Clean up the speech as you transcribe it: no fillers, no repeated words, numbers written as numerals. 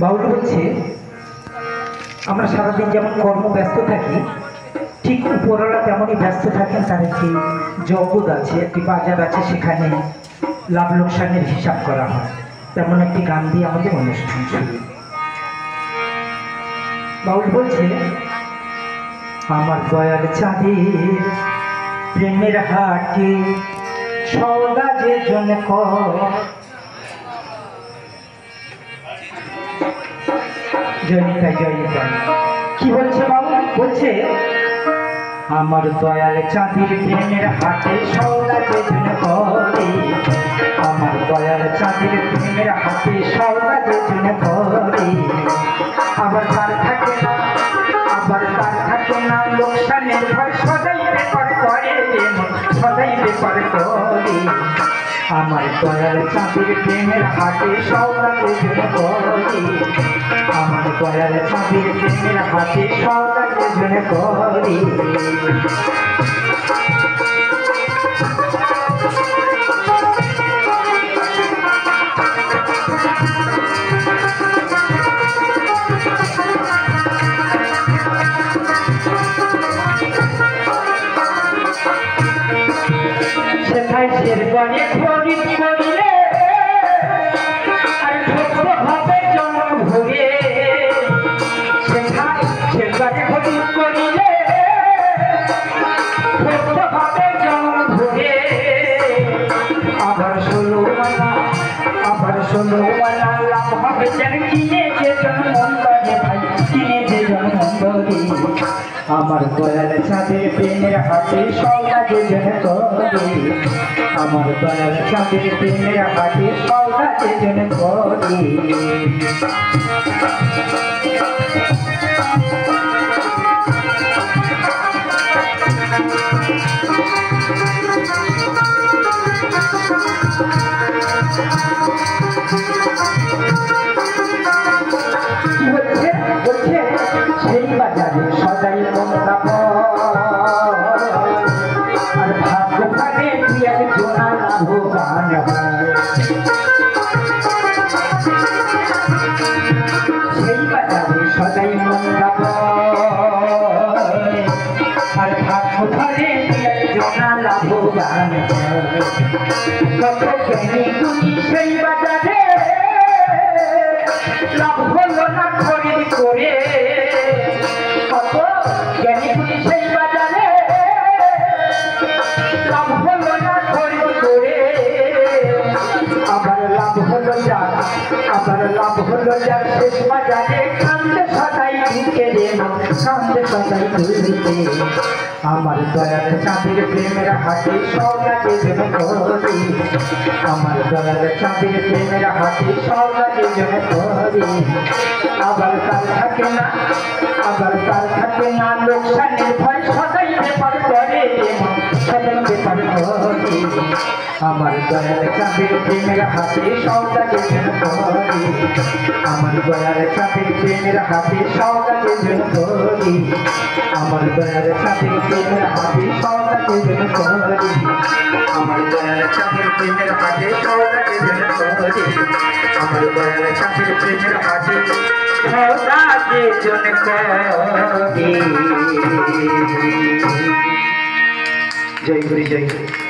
বাউল বলছে আমরা সারাদিন যেমন কর্মব্যস্ত থাকি, ঠিক উপরওয়ালা তেমনই ব্যস্ত থাকেন। তার একটি জগৎ আছে, একটি বাজার আছে, সেখানে লাভ লোকসানের হিসাব করা হয়। তেমন একটি গান দিয়ে আমাদের অনুষ্ঠান শুরু। বাউল বলছে আমার দয়ার চাঁদের প্রেমের হাটে সওদা যে জন জয়নিতাই জয়নিতাই। কি বলছে বাবু? বলছে আমার দয়াল চাঁদের প্রেমের হাটে সওদা যে জন করে, আমার দয়াল চাঁদের প্রেমের হাটে সওদা যে জন করে। আবার তার থাকে না, আবার তার থাকে না লোকসানের ভয়, সদাই বেপার করে, সদাই বেপার করে। আমার দয়াল চাঁদের প্রেমের হাটে সওদা যে জন করে, আমার দয়াল চাঁদের প্রেমের হাটে সওদা যে জন করে। সেথায় শেরবারে খরিদ করিলে আর ঠকতে হবে জন ভরে, সেথায় শেরবারে খরিদ করিলে ঠকতে হবে জন ভরে। আবার 16 আনা, আবার 16 আনা লাভ হবে যেন কিনে যে জন মন্দরে, ভাই কিনে যে জন মন্দরে। আমার দয়াল চাঁদের প্রেমের হাটে সওদা যে জন করে, আমার দয়াল চাঁদের প্রেমের হাটে সওদা যে জন করে। বলছে বলছে সেই বাজারে সদাই মন্দা আর ভাগ্য ভাগে পিয়ার জোনা লাভবান হয়। সেই বাজারে সদাই মন্দা আর ভাগ্য ভাগে পিয়ার জোনা লাভবান হয়। কত জ্ঞানী গুণী সেই বাজারে লাভ হলো না খরিদ করে, কত জ্ঞানী গুণী সেই বাজারে লাভ হলো না খরিদ করে। আবার লাভ হলো যার, আবার লাভ হলো যার শেষ বাজারে কান্দে সদাই ঢুকে রে, কান্দে সদাই ঢুকে। আমার দয়াল চাঁদের প্রেমের হাটে সওদা যে জন করে, আমার দয়াল চাঁদের প্রেমের হাটে সওদা যে জন করে। আবার তার থাকে না, আবার তার থাকে না লোকসানের ভয়, সদাই বেপার করে, সদাই বেপার করে। আমার দয়াল চাঁদের প্রেমের হাটে সওদা যে জন করে, আমার দয়াল চাঁদের প্রেমের হাটে সওদা যে জন করে, আমার দয়াল চাঁদের প্রেমের হাটে সওদা যে জন করে, আমার দয়াল চাঁদের প্রেমের হাটে সওদা যে জন করে, আমার দয়াল চাঁদের প্রেমের হাটে সওদা যে জন করে। জয় গুরু, জয় গুরু।